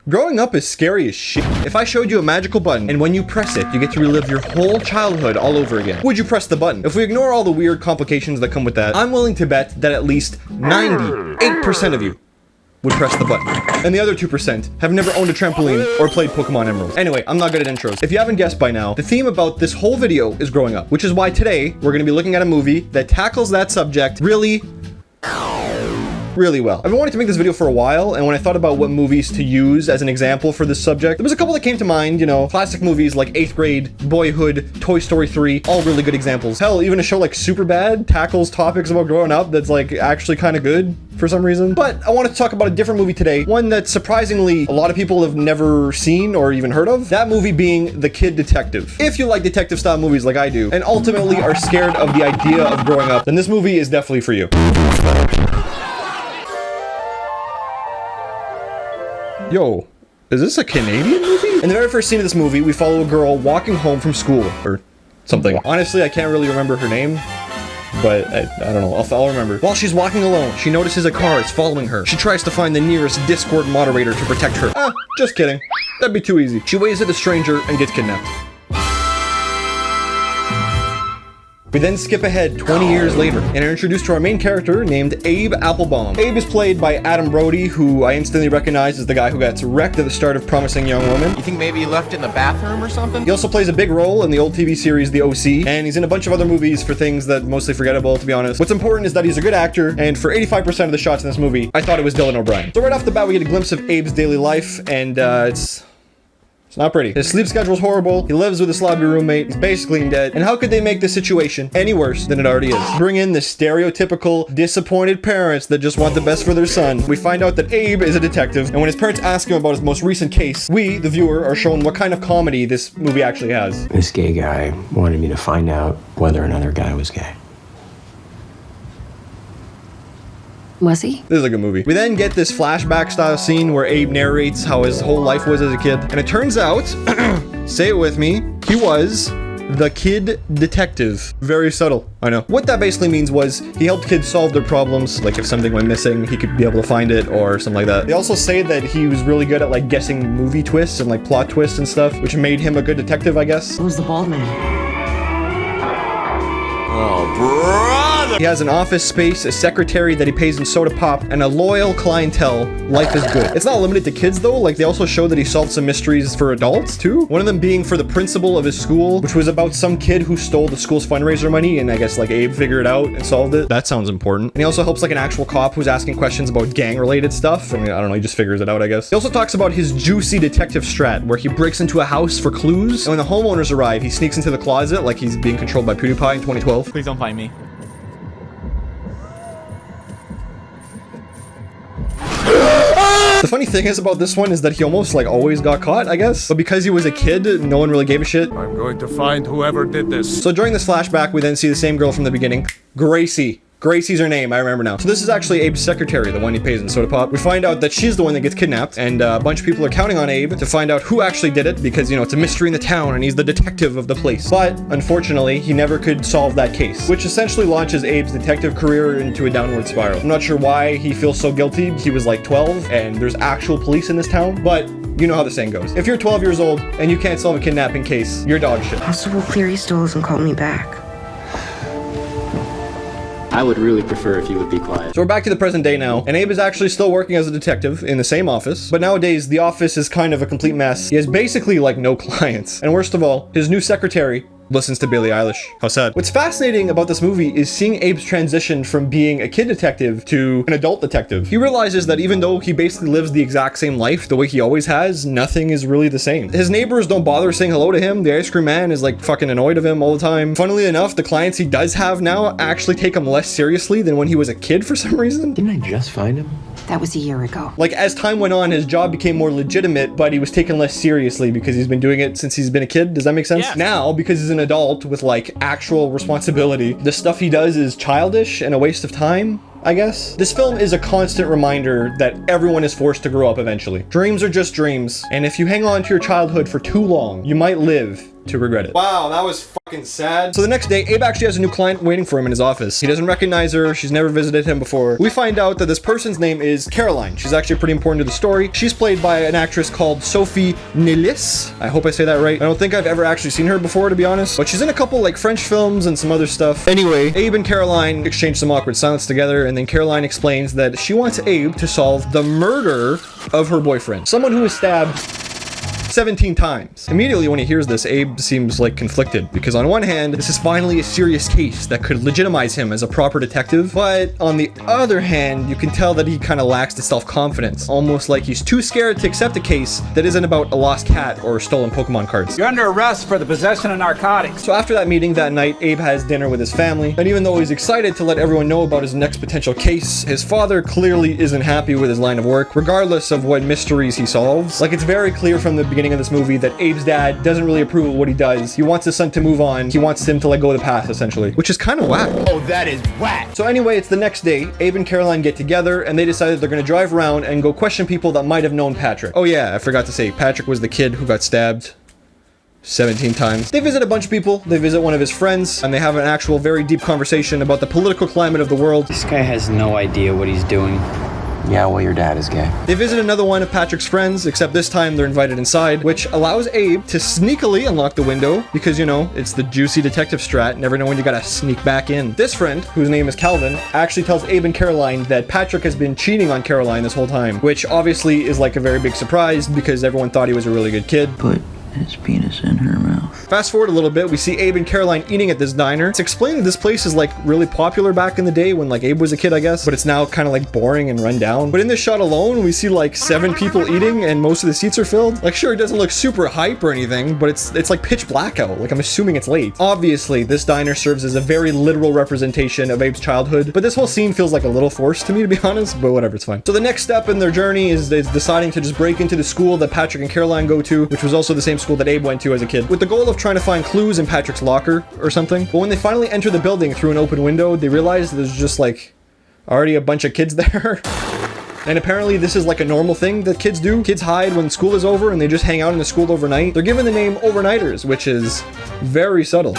Growing up is scary as shit. If I showed you a magical button, and when you press it, you get to relive your whole childhood all over again, would you press the button? If we ignore all the weird complications that come with that, I'm willing to bet that at least 98% of you would press the button. And the other 2% have never owned a trampoline or played Pokemon Emerald. Anyway, I'm not good at intros. If you haven't guessed by now, the theme about this whole video is growing up, which is why today we're gonna be looking at a movie that tackles that subject really well. I've been wanting to make this video for a while, and when I thought about what movies to use as an example for this subject, there was a couple that came to mind, you know, classic movies like 8th Grade, Boyhood, Toy Story 3, all really good examples. Hell, even a show like Superbad tackles topics about growing up that's like actually kind of good for some reason. But I wanted to talk about a different movie today, one that surprisingly a lot of people have never seen or even heard of. That movie being The Kid Detective. If you like detective style movies like I do, and ultimately are scared of the idea of growing up, then this movie is definitely for you. Yo, is this a Canadian movie? In the very first scene of this movie, we follow a girl walking home from school, or something. Honestly, I can't really remember her name, but I don't know, I'll remember. While she's walking alone, she notices a car is following her. She tries to find the nearest Discord moderator to protect her. Just kidding. That'd be too easy. She waves at the stranger and gets kidnapped. We then skip ahead 20 years later and are introduced to our main character named Abe Applebaum. Abe is played by Brody, who I instantly recognize as the guy who got wrecked at the start of Promising Young Woman. You think maybe he left it in the bathroom or something? He also plays a big role in the old TV series The OC, and he's in a bunch of other movies for things that mostly forgettable, to be honest. What's important is that he's a good actor, and for 85% of the shots in this movie, I thought it was Dylan O'Brien. So right off the bat, we get a glimpse of Abe's daily life, and it's not pretty. His sleep schedule's horrible, he lives with a slobby roommate, he's basically in debt, and how could they make this situation any worse than it already is? Bring in the stereotypical disappointed parents that just want the best for their son. We find out that Abe is a detective, and when his parents ask him about his most recent case, we, the viewer, are shown what kind of comedy this movie actually has. This gay guy wanted me to find out whether another guy was gay. Was he? This is a good movie. We then get this flashback style scene where Abe narrates how his whole life was as a kid. And it turns out, say it with me, he was the kid detective. Very subtle, I know. What that basically means was he helped kids solve their problems. Like if something went missing, he could be able to find it or something like that. They also say that he was really good at like guessing movie twists and like plot twists and stuff, which made him a good detective, I guess. Who's the bald man? Oh, brother! He has an office space, a secretary that he pays in soda pop, and a loyal clientele. Life is good. It's not limited to kids though, like they also show that he solved some mysteries for adults too. One of them being for the principal of his school, which was about some kid who stole the school's fundraiser money, and I guess like Abe figured it out and solved it. That sounds important. And he also helps like an actual cop who's asking questions about gang related stuff. I mean, I don't know, he just figures it out, I guess. He also talks about his juicy detective strat, where he breaks into a house for clues, and when the homeowners arrive, he sneaks into the closet like he's being controlled by PewDiePie in 2012. Please don't find me. The funny thing is about this one is that he almost like always got caught, I guess. But because he was a kid, no one really gave a shit. I'm going to find whoever did this. So during this flashback, we then see the same girl from the beginning, Gracie. Gracie's her name, I remember now. So this is actually Abe's secretary, the one he pays in soda pop. We find out that she's the one that gets kidnapped, and a bunch of people are counting on Abe to find out who actually did it, because, you know, it's a mystery in the town and he's the detective of the place. But unfortunately, he never could solve that case, which essentially launches Abe's detective career into a downward spiral. I'm not sure why he feels so guilty. He was like 12 and there's actual police in this town, but you know how the saying goes. If you're 12 years old and you can't solve a kidnapping case, you're dog shit. Possible Cleary still hasn't called me back. I would really prefer if you would be quiet. So we're back to the present day now, and Abe is actually still working as a detective in the same office, but nowadays the office is kind of a complete mess. He has basically like no clients. And worst of all, his new secretary listens to Billie Eilish. How sad. What's fascinating about this movie is seeing Abe's transition from being a kid detective to an adult detective. He realizes that even though he basically lives the exact same life the way he always has, nothing is really the same. His neighbors don't bother saying hello to him. The ice cream man is like fucking annoyed of him all the time. Funnily enough, the clients he does have now actually take him less seriously than when he was a kid for some reason. Didn't I just find him? That was a year ago. Like as time went on, his job became more legitimate, but he was taken less seriously because he's been doing it since he's been a kid. Does that make sense? Yeah. Now, because he's an adult with like actual responsibility, the stuff he does is childish and a waste of time, I guess. This film is a constant reminder that everyone is forced to grow up eventually. Dreams are just dreams, and if you hang on to your childhood for too long, you might live to regret it. Wow, that was fucking sad. So the next day, Abe actually has a new client waiting for him in his office. He doesn't recognize her. She's never visited him before. We find out that this person's name is Caroline. She's actually pretty important to the story. She's played by an actress called Sophie Nélisse. I hope I say that right. I don't think I've ever actually seen her before, to be honest, but she's in a couple like French films and some other stuff. Anyway, Abe and Caroline exchange some awkward silence together, and then Caroline explains that she wants Abe to solve the murder of her boyfriend, someone who was stabbed 17 times. Immediately when he hears this, Abe seems like conflicted, because on one hand, this is finally a serious case that could legitimize him as a proper detective, but on the other hand, you can tell that he kind of lacks the self-confidence, almost like he's too scared to accept a case that isn't about a lost cat or stolen Pokemon cards. You're under arrest for the possession of narcotics. So after that meeting that night, Abe has dinner with his family, and even though he's excited to let everyone know about his next potential case, his father clearly isn't happy with his line of work, regardless of what mysteries he solves. Like, it's very clear from the beginning of this movie that Abe's dad doesn't really approve of what he does. He wants his son to move on. He wants him to let go of the past, essentially, which is kind of whack. Oh, that is whack. So anyway, it's the next day. Abe and Caroline get together, and they decide that they're going to drive around and go question people that might have known Patrick. Oh yeah, I forgot to say, Patrick was the kid who got stabbed 17 times. They visit a bunch of people. They visit one of his friends, and they have an actual very deep conversation about the political climate of the world. This guy has no idea what he's doing. Yeah, well, your dad is gay. They visit another one of Patrick's friends, except this time they're invited inside, which allows Abe to sneakily unlock the window, because, you know, it's the juicy detective strat. Never know when you gotta sneak back in. This friend, whose name is Calvin, actually tells Abe and Caroline that Patrick has been cheating on Caroline this whole time, which obviously is like a very big surprise because everyone thought he was a really good kid. Put his penis in her mouth. Fast forward a little bit, we see Abe and Caroline eating at this diner. It's explained that this place is like really popular back in the day when like Abe was a kid, I guess, but it's now kind of like boring and run down. But in this shot alone, we see like 7 people eating and most of the seats are filled. Like, sure, it doesn't look super hype or anything, but it's like pitch black out. Like, I'm assuming it's late. Obviously, this diner serves as a very literal representation of Abe's childhood, but this whole scene feels like a little forced to me, to be honest, but whatever, it's fine. So the next step in their journey is deciding to just break into the school that Patrick and Caroline go to, which was also the same school that Abe went to as a kid, with the goal of trying to find clues in Patrick's locker or something. But when they finally enter the building through an open window, they realize there's just like already a bunch of kids there. And apparently this is like a normal thing that kids do. Kids hide when school is over and they just hang out in the school overnight. They're given the name overnighters, which is very subtle.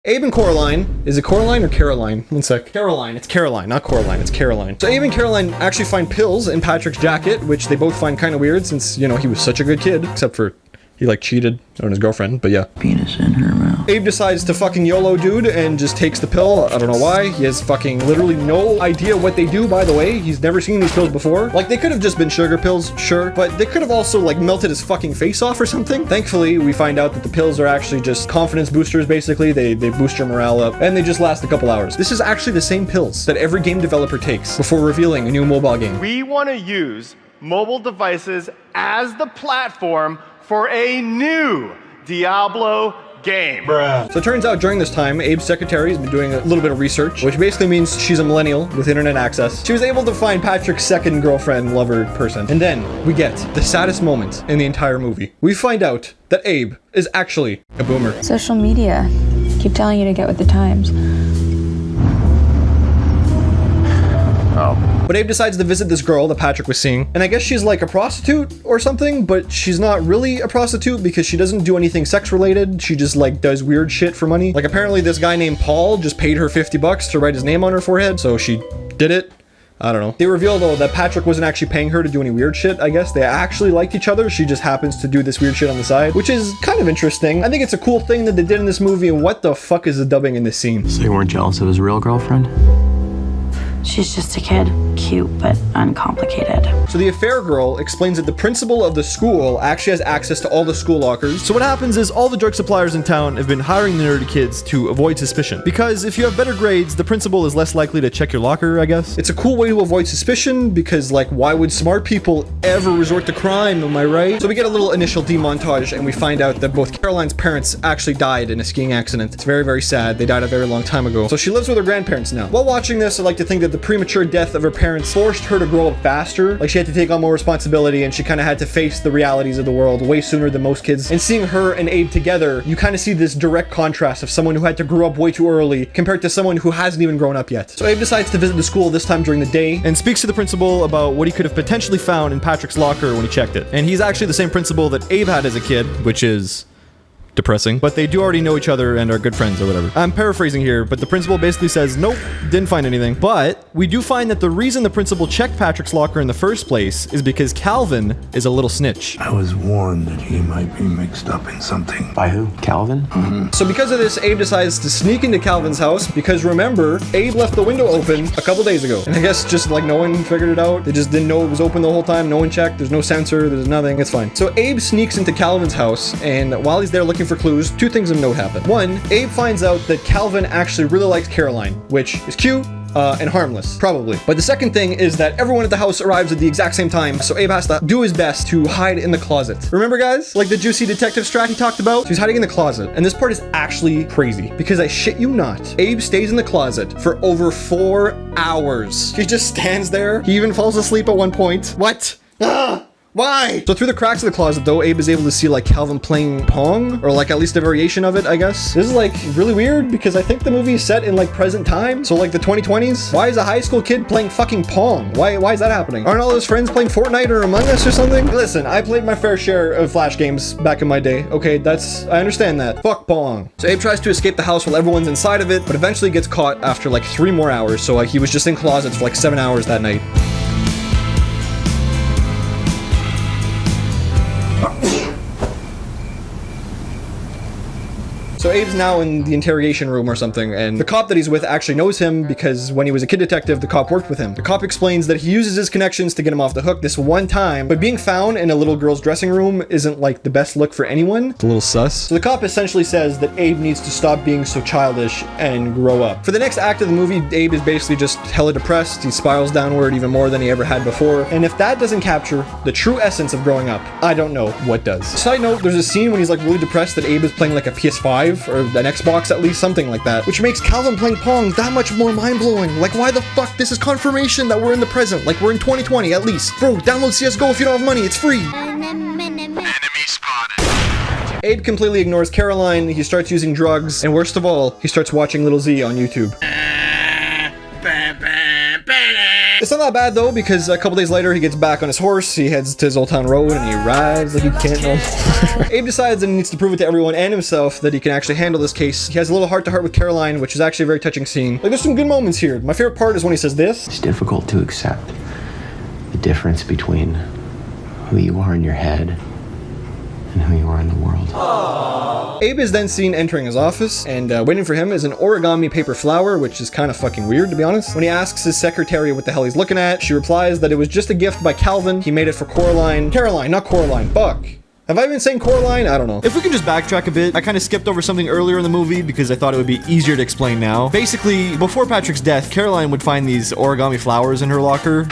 Abe and Coraline, is it Coraline or Caroline? One sec. Caroline, it's Caroline, not Coraline, it's Caroline. So Abe and Caroline actually find pills in Patrick's jacket, which they both find kind of weird since, you know, he was such a good kid, except for he like cheated on his girlfriend, but yeah. Penis in her mouth. Abe decides to fucking YOLO dude and just takes the pill. I don't know why. He has fucking literally no idea what they do, by the way. He's never seen these pills before. Like, they could have just been sugar pills, sure, but they could have also like melted his fucking face off or something. Thankfully, we find out that the pills are actually just confidence boosters, basically. They boost your morale up, and they just last a couple hours. This is actually the same pills that every game developer takes before revealing a new mobile game. We want to use mobile devices as the platform for a new Diablo game. Bruh. So it turns out during this time, Abe's secretary has been doing a little bit of research, which basically means she's a millennial with internet access. She was able to find Patrick's second girlfriend, lover person. And then we get the saddest moment in the entire movie. We find out that Abe is actually a boomer. Social media. Keep telling you to get with the times. Oh. But Abe decides to visit this girl that Patrick was seeing, and I guess she's like a prostitute or something, but she's not really a prostitute because she doesn't do anything sex related. She just like does weird shit for money. Like, apparently this guy named Paul just paid her $50 to write his name on her forehead, so she did it. I don't know. They reveal though that Patrick wasn't actually paying her to do any weird shit, I guess. They actually liked each other. She just happens to do this weird shit on the side, which is kind of interesting. I think it's a cool thing that they did in this movie, and what the fuck is the dubbing in this scene? So you weren't jealous of his real girlfriend? She's just a kid. Cute, but uncomplicated. So the affair girl explains that the principal of the school actually has access to all the school lockers. So what happens is all the drug suppliers in town have been hiring the nerdy kids to avoid suspicion. Because if you have better grades, the principal is less likely to check your locker, I guess. It's a cool way to avoid suspicion because, like, why would smart people ever resort to crime, am I right? So we get a little initial demontage and we find out that both Caroline's parents actually died in a skiing accident. It's very, very sad. They died a very long time ago. So she lives with her grandparents now. While watching this, I like to think that the premature death of her parents forced her to grow up faster. Like, she had to take on more responsibility and she kind of had to face the realities of the world way sooner than most kids. And seeing her and Abe together, you kind of see this direct contrast of someone who had to grow up way too early compared to someone who hasn't even grown up yet. So Abe decides to visit the school this time during the day and speaks to the principal about what he could have potentially found in Patrick's locker when he checked it. And he's actually the same principal that Abe had as a kid, which is depressing. But they do already know each other and are good friends or whatever. I'm paraphrasing here, but the principal basically says, nope, didn't find anything. But we do find that the reason the principal checked Patrick's locker in the first place is because Calvin is a little snitch. I was warned that he might be mixed up in something. By who? Calvin? So because of this, Abe decides to sneak into Calvin's house because remember, Abe left the window open a couple days ago. And I guess just like no one figured it out. They just didn't know it was open the whole time. No one checked. There's no sensor. There's nothing. It's fine. So Abe sneaks into Calvin's house, and while he's there looking for clues, two things of note happen. One, Abe finds out that Calvin actually really likes Caroline, which is cute. And harmless, probably. But the second thing is that everyone at the house arrives at the exact same time, so Abe has to do his best to hide in the closet. Remember, guys? Like the juicy detective strat he talked about? So he's hiding in the closet. And this part is actually crazy, because I shit you not, Abe stays in the closet for over 4 hours. He just stands there. He even falls asleep at one point. What? Ah! Why? So through the cracks of the closet, though, Abe is able to see like Calvin playing Pong, or like at least a variation of it, I guess. This is like really weird because I think the movie is set in like present time, so like the 2020s. Why is a high school kid playing fucking Pong? Why is that happening? Aren't all his friends playing Fortnite or Among Us or something? Listen, I played my fair share of Flash games back in my day. Okay, I understand that. Fuck Pong. So Abe tries to escape the house while everyone's inside of it, but eventually gets caught after like 3 more hours. So like he was just in closets for like 7 hours that night. So Abe's now in the interrogation room or something, and the cop that he's with actually knows him because when he was a kid detective, the cop worked with him. The cop explains that he uses his connections to get him off the hook this one time, but being found in a little girl's dressing room isn't like the best look for anyone. It's a little sus. So the cop essentially says that Abe needs to stop being so childish and grow up. For the next act of the movie, Abe is basically just hella depressed. He spirals downward even more than he ever had before. And if that doesn't capture the true essence of growing up, I don't know what does. Side note, there's a scene when he's like really depressed that Abe is playing like a PS5 or an Xbox, at least something like that, which makes Calvin playing Pong that much more mind-blowing. Like, why the fuck? This is confirmation that we're in the present, like we're in 2020 at least. Bro, download CSGO if you don't have money, it's free. Enemy spotted. Abe completely ignores Caroline, he starts using drugs, and worst of all, he starts watching Little Z on YouTube. It's not that bad though, because a couple days later he gets back on his horse, he heads to his Old Town Road, and he rides like he can't no more. Abe decides that he needs to prove it to everyone and himself that he can actually handle this case. He has a little heart-to-heart with Caroline, which is actually a very touching scene. Like, there's some good moments here. My favorite part is when he says this. It's difficult to accept the difference between who you are in your head and who you are in the world. Abe is then seen entering his office, and waiting for him is an origami paper flower, which is kind of fucking weird, to be honest. When he asks his secretary what the hell he's looking at, she replies that it was just a gift by Calvin. He made it for Coraline. Caroline, not Coraline. Fuck. Have I been saying Coraline? I don't know. If we can just backtrack a bit, I kind of skipped over something earlier in the movie because I thought it would be easier to explain now. Basically, before Patrick's death, Caroline would find these origami flowers in her locker.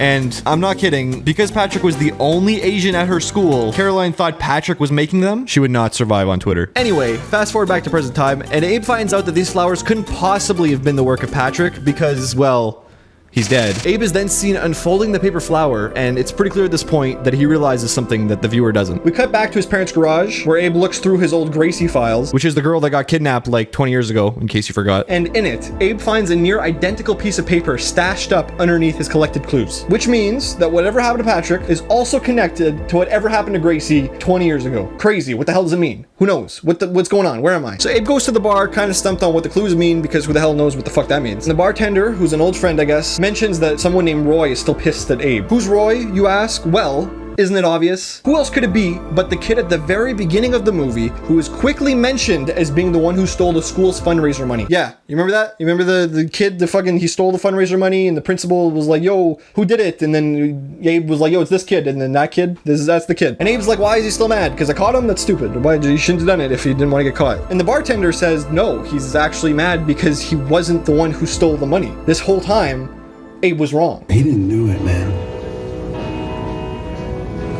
And I'm not kidding, because Patrick was the only Asian at her school, Caroline thought Patrick was making them. She would not survive on Twitter. Anyway, fast forward back to present time, and Abe finds out that these flowers couldn't possibly have been the work of Patrick because, well, he's dead. Abe is then seen unfolding the paper flower, and it's pretty clear at this point that he realizes something that the viewer doesn't. We cut back to his parents' garage, where Abe looks through his old Gracie files, which is the girl that got kidnapped like 20 years ago, in case you forgot. And in it, Abe finds a near identical piece of paper stashed up underneath his collected clues, which means that whatever happened to Patrick is also connected to whatever happened to Gracie 20 years ago. Crazy. What the hell does it mean? Who knows? What's going on? Where am I? So Abe goes to the bar, kind of stumped on what the clues mean, because who the hell knows what the fuck that means. And the bartender, who's an old friend, I guess, mentions that someone named Roy is still pissed at Abe. Who's Roy, you ask? Well, isn't it obvious? Who else could it be but the kid at the very beginning of the movie who is quickly mentioned as being the one who stole the school's fundraiser money? Yeah, you remember that? You remember the kid, he stole the fundraiser money and the principal was like, yo, who did it? And then Abe was like, yo, it's this kid. And then that kid, that's the kid. And Abe's like, why is he still mad? Because I caught him? That's stupid. Why, you shouldn't have done it if he didn't want to get caught. And the bartender says, no, he's actually mad because he wasn't the one who stole the money. This whole time, Abe was wrong. He didn't do it, man.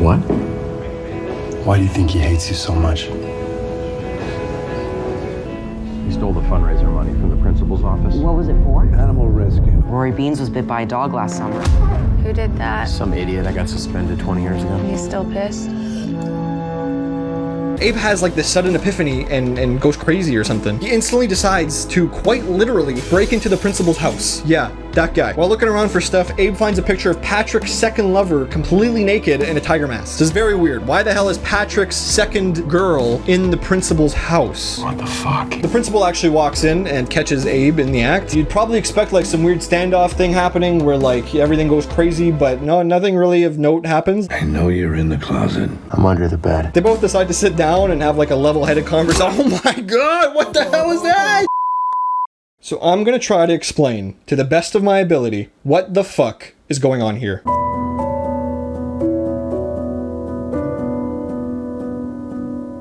What? Why do you think he hates you so much? He stole the fundraiser money from the principal's office. What was it for? Animal rescue. Rory Beans was bit by a dog last summer. Who did that? Some idiot that got suspended 20 years ago. He's still pissed? Abe has like this sudden epiphany and goes crazy or something. He instantly decides to quite literally break into the principal's house. Yeah, That guy. While looking around for stuff, Abe finds a picture of Patrick's second lover completely naked in a tiger mask. This is very weird. Why the hell is Patrick's second girl in the principal's house? What the fuck? The principal actually walks in and catches Abe in the act. You'd probably expect like some weird standoff thing happening where like everything goes crazy, but no, nothing really of note happens. I know you're in the closet. I'm under the bed. They both decide to sit down and have like a level-headed conversation. Oh my god, what the hell is that? So I'm gonna try to explain, to the best of my ability, what the fuck is going on here.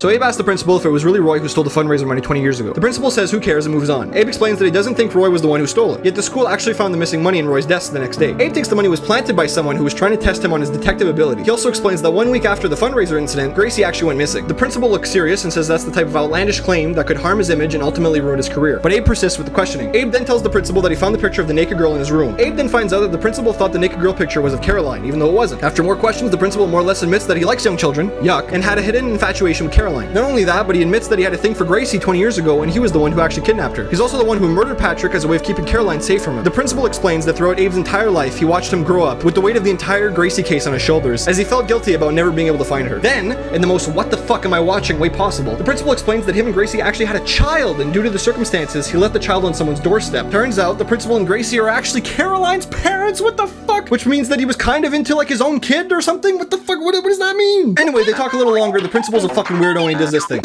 So Abe asks the principal if it was really Roy who stole the fundraiser money 20 years ago. The principal says who cares and moves on. Abe explains that he doesn't think Roy was the one who stole it, yet the school actually found the missing money in Roy's desk the next day. Abe thinks the money was planted by someone who was trying to test him on his detective ability. He also explains that 1 week after the fundraiser incident, Gracie actually went missing. The principal looks serious and says that's the type of outlandish claim that could harm his image and ultimately ruin his career. But Abe persists with the questioning. Abe then tells the principal that he found the picture of the naked girl in his room. Abe then finds out that the principal thought the naked girl picture was of Caroline, even though it wasn't. After more questions, the principal more or less admits that he likes young children, yuck, and had a hidden infatuation with Caroline. Not only that, but he admits that he had a thing for Gracie 20 years ago and he was the one who actually kidnapped her. He's also the one who murdered Patrick as a way of keeping Caroline safe from him. The principal explains that throughout Abe's entire life, he watched him grow up with the weight of the entire Gracie case on his shoulders as he felt guilty about never being able to find her. Then, in the most what the fuck am I watching way possible, the principal explains that him and Gracie actually had a child and due to the circumstances, he left the child on someone's doorstep. Turns out the principal and Gracie are actually Caroline's parents, what the fuck? Which means that he was kind of into like his own kid or something? What the fuck, what does that mean? Anyway, they talk a little longer, the principal's a fucking weirdo and he does this thing.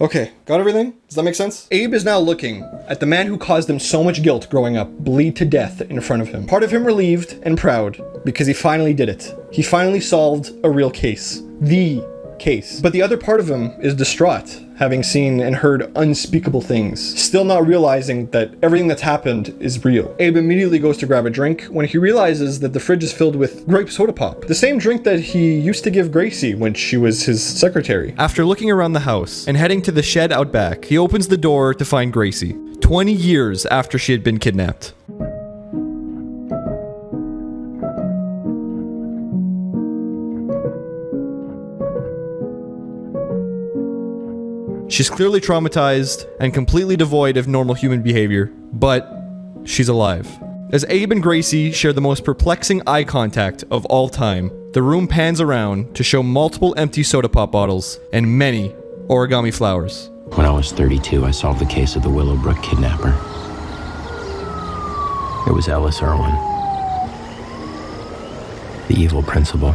Okay, got everything? Does that make sense? Abe is now looking at the man who caused him so much guilt growing up bleed to death in front of him. Part of him relieved and proud because he finally did it. He finally solved a real case. The case. But the other part of him is distraught, having seen and heard unspeakable things, still not realizing that everything that's happened is real. Abe immediately goes to grab a drink when he realizes that the fridge is filled with grape soda pop, the same drink that he used to give Gracie when she was his secretary. After looking around the house and heading to the shed out back, he opens the door to find Gracie, 20 years after she had been kidnapped. She's clearly traumatized and completely devoid of normal human behavior, but she's alive. As Abe and Gracie share the most perplexing eye contact of all time, the room pans around to show multiple empty soda pop bottles and many origami flowers. When I was 32, I solved the case of the Willowbrook kidnapper. It was Ellis Irwin, the evil principal.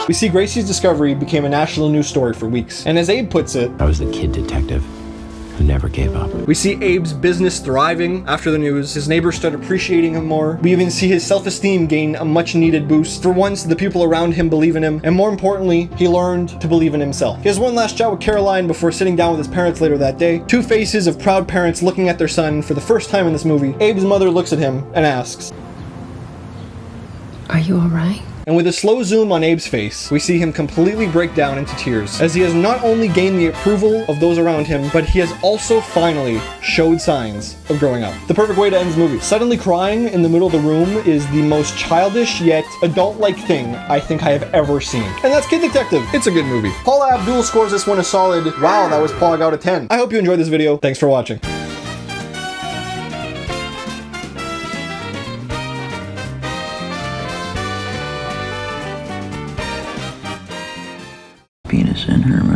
We see Gracie's discovery became a national news story for weeks, and as Abe puts it, I was the kid detective who never gave up. We see Abe's business thriving after the news, his neighbors start appreciating him more, we even see his self-esteem gain a much needed boost. For once, the people around him believe in him, and more importantly, he learned to believe in himself. He has one last chat with Caroline before sitting down with his parents later that day. Two faces of proud parents looking at their son for the first time in this movie. Abe's mother looks at him and asks, Are you alright? And with a slow zoom on Abe's face, we see him completely break down into tears, as he has not only gained the approval of those around him, but he has also finally showed signs of growing up. The perfect way to end this movie. Suddenly crying in the middle of the room is the most childish yet adult-like thing I think I have ever seen. And that's Kid Detective. It's a good movie. Paula Abdul scores this one a solid, wow, that was Pog out of 10. I hope you enjoyed this video. Thanks for watching. Penis in her mouth.